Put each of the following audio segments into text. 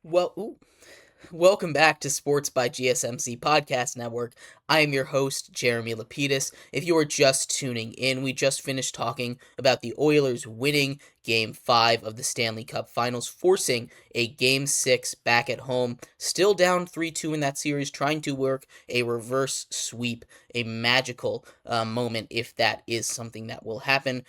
Well, welcome back to Sports by GSMC Podcast Network. I am your host, Jeremy Lapidus. If you are just tuning in, we just finished talking about the Oilers winning Game 5 of the Stanley Cup Finals, forcing a Game 6 back at home, still down 3-2 in that series, trying to work a reverse sweep, a magical moment if that is something that will happen.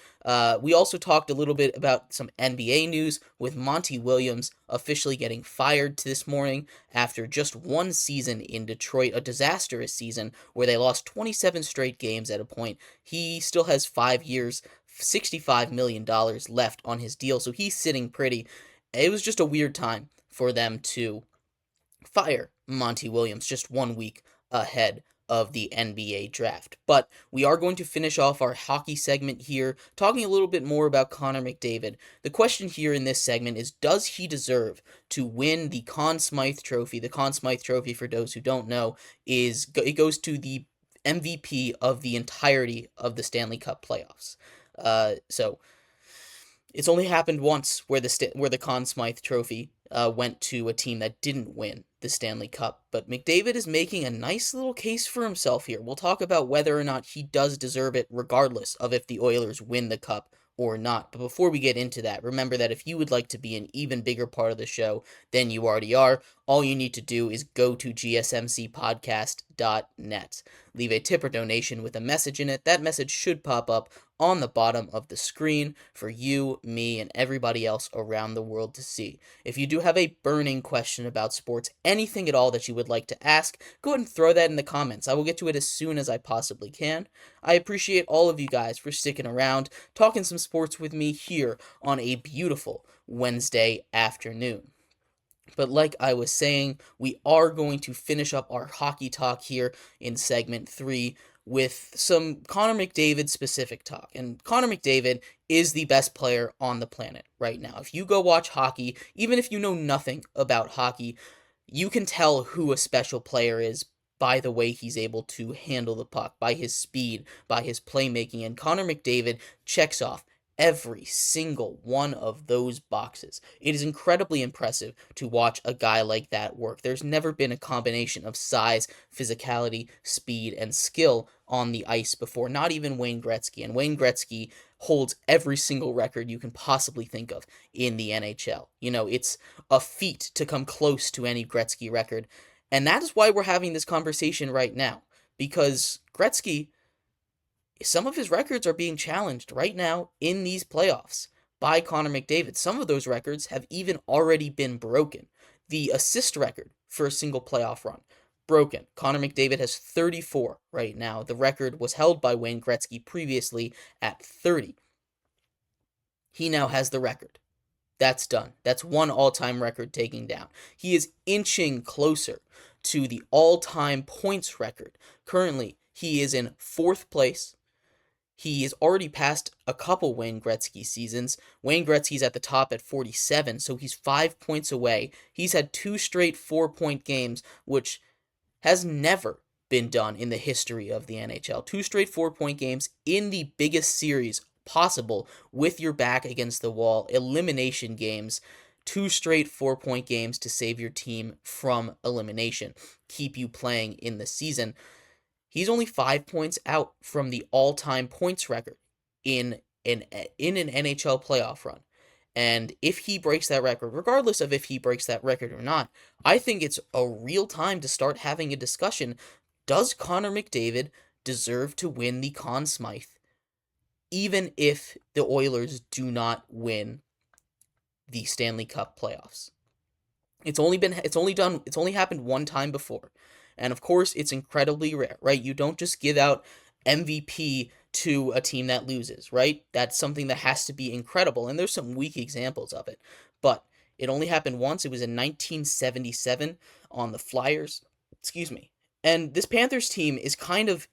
We also talked a little bit about some NBA news with Monty Williams officially getting fired this morning after just one season in Detroit, a disastrous season where they lost 27 straight games at a point. He still has 5 years, $65 million left on his deal, so he's sitting pretty. It was just a weird time for them to fire Monty Williams just 1 week ahead of the NBA draft. But we are going to finish off our hockey segment here, talking a little bit more about Connor McDavid. The question here in this segment is, does he deserve to win the Conn Smythe Trophy? The Conn Smythe Trophy, for those who don't know, it goes to the MVP of the entirety of the Stanley Cup playoffs. So it's only happened once where the Conn Smythe Trophy went to a team that didn't win the Stanley Cup. But McDavid is making a nice little case for himself here. We'll talk about whether or not he does deserve it, regardless of if the Oilers win the Cup or not. But before we get into that, remember that if you would like to be an even bigger part of the show than you already are, all you need to do is go to gsmcpodcast.net. Leave a tip or donation with a message in it. That message should pop up on the bottom of the screen for you, me, and everybody else around the world to see. If you do have a burning question about sports, anything at all that you would like to ask, go ahead and throw that in the comments. I will get to it as soon as I possibly can. I appreciate all of you guys for sticking around, talking some sports with me here on a beautiful Wednesday afternoon. But like I was saying, we are going to finish up our hockey talk here in segment 3 with some Connor McDavid specific talk. And Connor McDavid is the best player on the planet right now. If you go watch hockey, even if you know nothing about hockey, you can tell who a special player is by the way he's able to handle the puck, by his speed, by his playmaking. And Connor McDavid checks off every single one of those boxes. It is incredibly impressive to watch a guy like that work. There's never been a combination of size, physicality, speed, and skill on the ice before, not even Wayne Gretzky. And Wayne Gretzky holds every single record you can possibly think of in the NHL. You know, it's a feat to come close to any Gretzky record. And that is why we're having this conversation right now, because Gretzky, some of his records are being challenged right now in these playoffs by Connor McDavid. Some of those records have even already been broken. The assist record for a single playoff run, broken. Connor McDavid has 34 right now. The record was held by Wayne Gretzky previously at 30. He now has the record. That's done. That's one all-time record taken down. He is inching closer to the all-time points record. Currently, he is in 4th place. He has already passed a couple Wayne Gretzky seasons. Wayne Gretzky's at the top at 47, so he's 5 points away. He's had 2 straight 4-point games, which has never been done in the history of the NHL. 2 straight 4-point games in the biggest series possible with your back against the wall, elimination games. 2 straight 4-point games to save your team from elimination, keep you playing in the season. He's only 5 points out from the all-time points record in an NHL playoff run. And if he breaks that record, regardless of if he breaks that record or not, I think it's a real time to start having a discussion. Does Connor McDavid deserve to win the Conn Smythe, even if the Oilers do not win the Stanley Cup playoffs? It's only happened one time before. And of course, it's incredibly rare, right? You don't just give out MVP to a team that loses, right? That's something that has to be incredible. And there's some weak examples of it. But it only happened once. It was in 1977 on the Flyers. Excuse me. And this Panthers team is kind of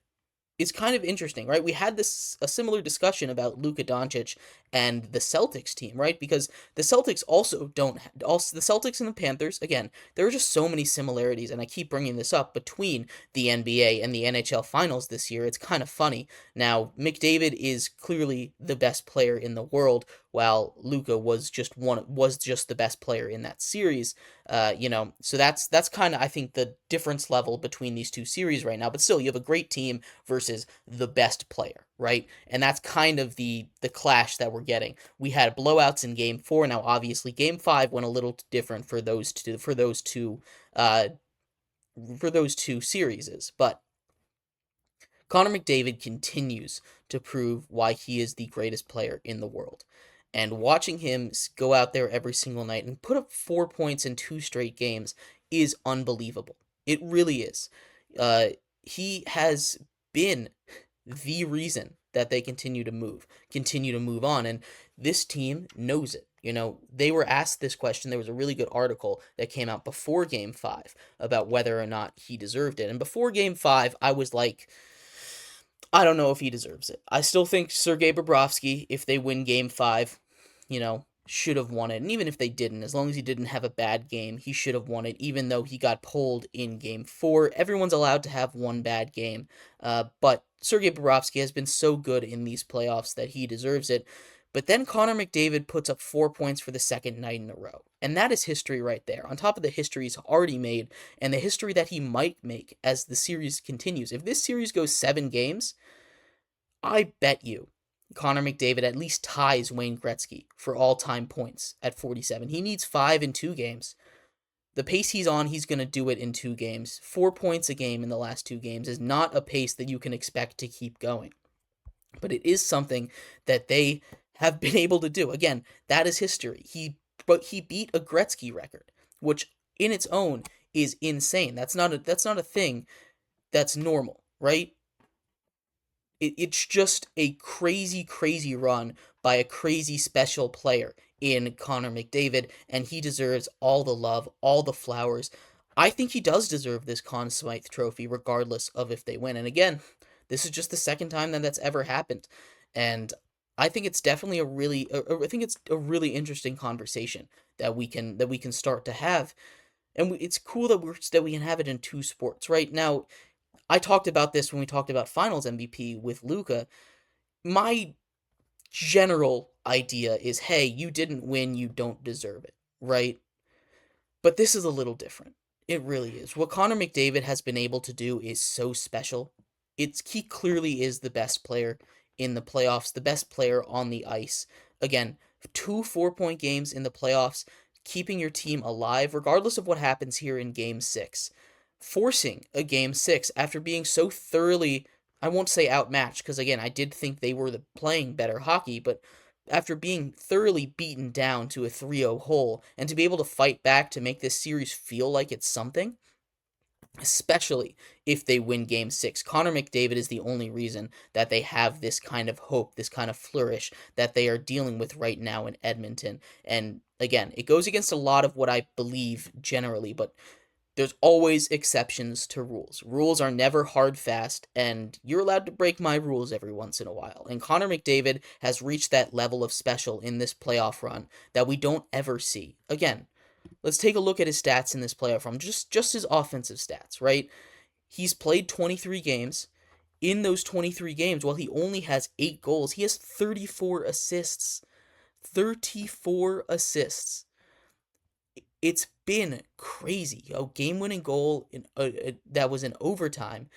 interesting, right? We had a similar discussion about Luka Doncic and the Celtics team, right? Because the Celtics the Celtics and the Panthers, again, there are just so many similarities, and I keep bringing this up between the NBA and the NHL Finals this year. It's kind of funny. Now, McDavid is clearly the best player in the world. while Luka was just the best player in that series. So that's kind of, I think, the difference level between these two series right now. But still, you have a great team versus the best player, right? And that's kind of the clash that we're getting. We had blowouts in Game 4. Now, obviously, Game 5 went a little different for those two series, but Connor McDavid continues to prove why he is the greatest player in the world. And watching him go out there every single night and put up 4 points in 2 straight games is unbelievable. It really is. He has been the reason that they continue to move on. And this team knows it. They were asked this question. There was a really good article that came out before Game 5 about whether or not he deserved it. And before Game 5, I was like, I don't know if he deserves it. I still think Sergei Bobrovsky, if they win Game 5, should have won it. And even if they didn't, as long as he didn't have a bad game, he should have won it, even though he got pulled in Game 4. Everyone's allowed to have one bad game, but Sergei Bobrovsky has been so good in these playoffs that he deserves it. But then Connor McDavid puts up 4 points for the second night in a row. And that is history right there. On top of the history he's already made and the history that he might make as the series continues. If this series goes 7 games, I bet you Connor McDavid at least ties Wayne Gretzky for all-time points at 47. He needs 5 in 2 games. The pace he's on, he's going to do it in 2 games. 4 points a game in the last 2 games is not a pace that you can expect to keep going. But it is something that they have been able to do. Again, that is history. But he beat a Gretzky record, which in its own is insane. That's not a thing that's normal, right? It's just a crazy, crazy run by a crazy special player in Connor McDavid, and he deserves all the love, all the flowers. I think he does deserve this Conn Smythe trophy, regardless of if they win. And again, this is just the second time that that's ever happened, and I think it's definitely a really interesting conversation that we can start to have, and it's cool that we can have it in 2 sports right now. I talked about this when we talked about Finals MVP with Luka. My general idea is, hey, you didn't win, you don't deserve it, right? But this is a little different. It really is. What Connor McDavid has been able to do is so special. He clearly is the best player in the playoffs, the best player on the ice. Again, 2 4-point games in the playoffs, keeping your team alive, regardless of what happens here in Game 6. Forcing a Game 6 after being so thoroughly, I won't say outmatched, because again, I did think they were playing better hockey, but after being thoroughly beaten down to a 3-0 hole, and to be able to fight back to make this series feel like it's something, especially if they win Game 6. Connor McDavid is the only reason that they have this kind of hope, this kind of flourish that they are dealing with right now in Edmonton. And again, it goes against a lot of what I believe generally, but there's always exceptions to rules. Rules are never hard fast, and you're allowed to break my rules every once in a while. And Connor McDavid has reached that level of special in this playoff run that we don't ever see. Again, let's take a look at his stats in this playoff run, just his offensive stats, right? He's played 23 games. In those 23 games, while he only has 8 goals, he has 34 assists. 34 assists. It's been crazy. A game-winning goal that was in overtime.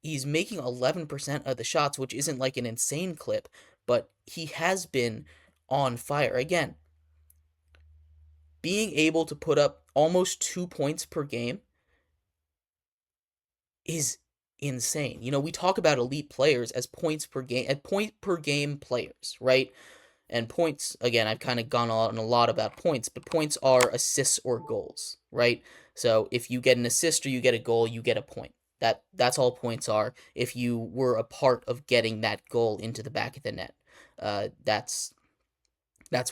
He's making 11% of the shots, which isn't like an insane clip, but he has been on fire. Again, being able to put up almost 2 points per game is insane. We talk about elite players as point per game players, right? And points, again, I've kind of gone on a lot about points, but points are assists or goals, right? So if you get an assist or you get a goal, you get a point. That's all points are if you were a part of getting that goal into the back of the net. That's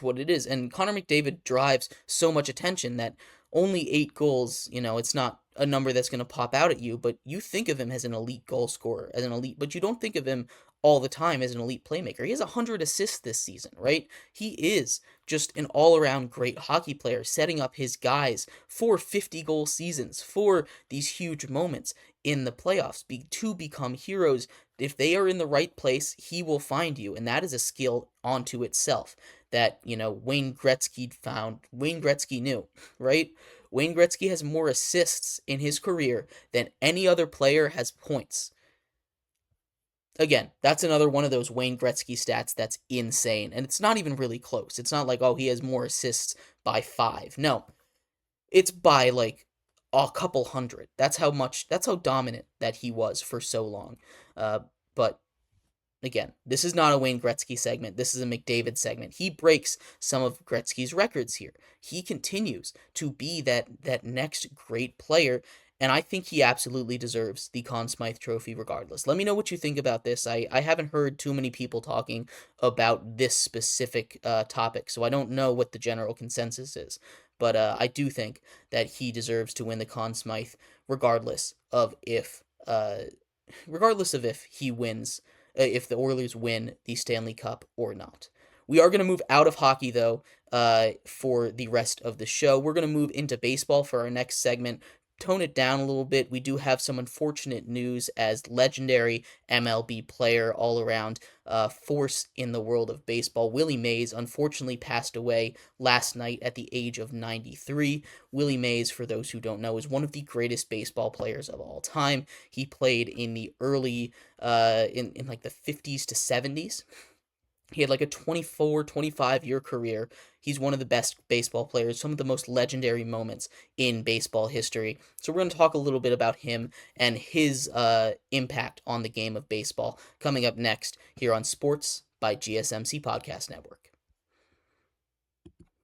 what it is. And Connor McDavid drives so much attention that only 8 goals, it's not a number that's going to pop out at you, but you think of him as an elite goal scorer, but you don't think of him all the time as an elite playmaker. He has 100 assists this season, right? He is just an all-around great hockey player, setting up his guys for 50-goal seasons, for these huge moments in the playoffs, to become heroes. If they are in the right place, he will find you, and that is a skill onto itself that, Wayne Gretzky knew, right? Wayne Gretzky has more assists in his career than any other player has points. Again, that's another one of those Wayne Gretzky stats that's insane. And it's not even really close. It's not like, oh, he has more assists by 5. No, it's by like a couple hundred. That's how dominant that he was for so long. But again, this is not a Wayne Gretzky segment. This is a McDavid segment. He breaks some of Gretzky's records here. He continues to be that next great player, and I think he absolutely deserves the Conn Smythe Trophy regardless. Let me know what you think about this. I haven't heard too many people talking about this specific topic, so I don't know what the general consensus is. But I do think that he deserves to win the Conn Smythe regardless of if he wins, if the Oilers win the Stanley Cup or not. We are going to move out of hockey, though, for the rest of the show. We're going to move into baseball for our next segment. Tone it down a little bit. We do have some unfortunate news as legendary MLB player, all around force in the world of baseball. Willie Mays unfortunately passed away last night at the age of 93. Willie Mays, for those who don't know, is one of the greatest baseball players of all time. He played in the early, in like the 50s to 70s. He had like a 24, 25-year career. He's one of the best baseball players, some of the most legendary moments in baseball history. So we're going to talk a little bit about him and his impact on the game of baseball coming up next here on Sports by GSMC Podcast Network.